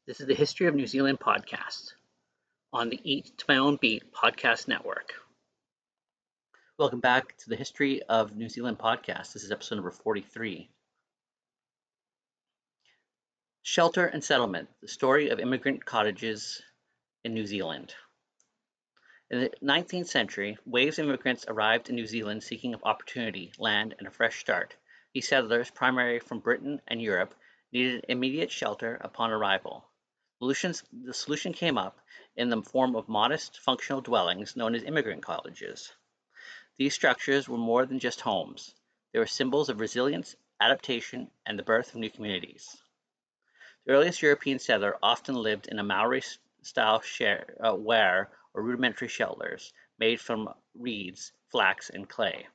This is the History of New Zealand podcast on the Eat to My Own Beat podcast network. Welcome back to the History of New Zealand podcast. This is episode number 43. Shelter and Settlement, the story of immigrant cottages in New Zealand. In the 19th century, waves of immigrants arrived in New Zealand seeking opportunity, land, and a fresh start. These settlers, primarily from Britain and Europe, needed immediate shelter upon arrival. The solution came up in the form of modest, functional dwellings known as immigrant cottages. These structures were more than just homes. They were symbols of resilience, adaptation, and the birth of new communities. The earliest European settler often lived in a Maori-style ware or rudimentary shelters made from reeds, flax, and clay.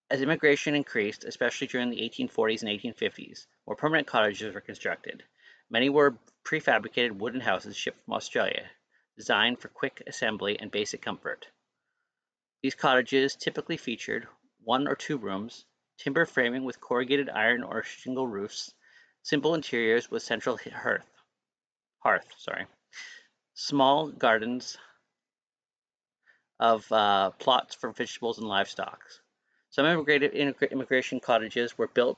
As immigration increased, especially during the 1840s and 1850s, more permanent cottages were constructed. Many were prefabricated wooden houses shipped from Australia, designed for quick assembly and basic comfort. These cottages typically featured 1 or 2 rooms, timber framing with corrugated iron or shingle roofs, simple interiors with central hearth, small gardens of plots for vegetables and livestock. Some immigration cottages were built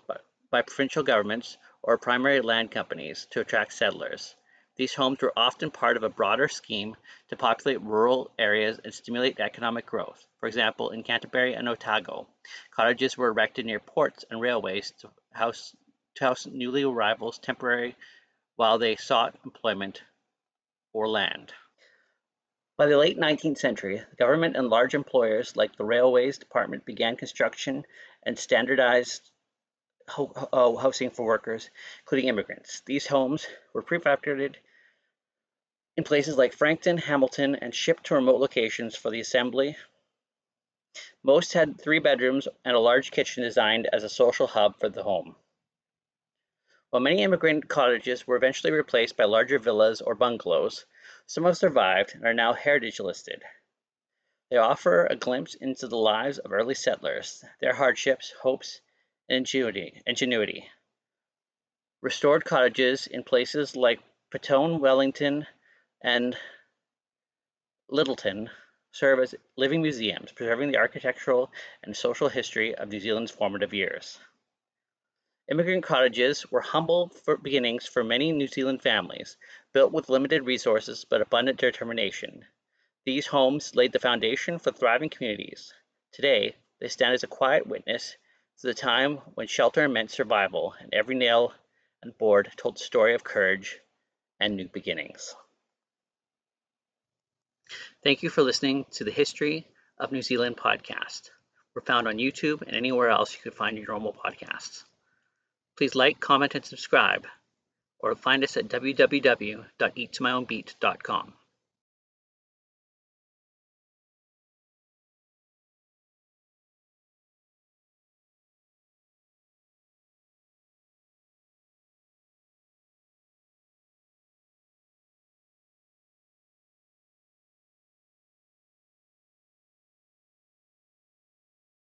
by provincial governments or primary land companies to attract settlers. These homes were often part of a broader scheme to populate rural areas and stimulate economic growth. For example, in Canterbury and Otago, cottages were erected near ports and railways to house newly arrivals temporarily while they sought employment or land. By the late 19th century, the government and large employers like the Railways Department began construction and standardized housing for workers, including immigrants. These homes were prefabricated in places like Frankton, Hamilton, and shipped to remote locations for the assembly. Most had 3 bedrooms and a large kitchen designed as a social hub for the home. While many immigrant cottages were eventually replaced by larger villas or bungalows, some have survived and are now heritage listed. They offer a glimpse into the lives of early settlers, their hardships, hopes, and ingenuity. Restored cottages in places like Petone, Wellington, and Littleton serve as living museums, preserving the architectural and social history of New Zealand's formative years. Immigrant cottages were humble beginnings for many New Zealand families, built with limited resources but abundant determination. These homes laid the foundation for thriving communities. Today, they stand as a quiet witness to the time when shelter meant survival, and every nail and board told the story of courage and new beginnings. Thank you for listening to the History of New Zealand podcast. We're found on YouTube and anywhere else you could find your normal podcasts. Please like, comment, and subscribe, or find us at www.eattomyownbeat.com.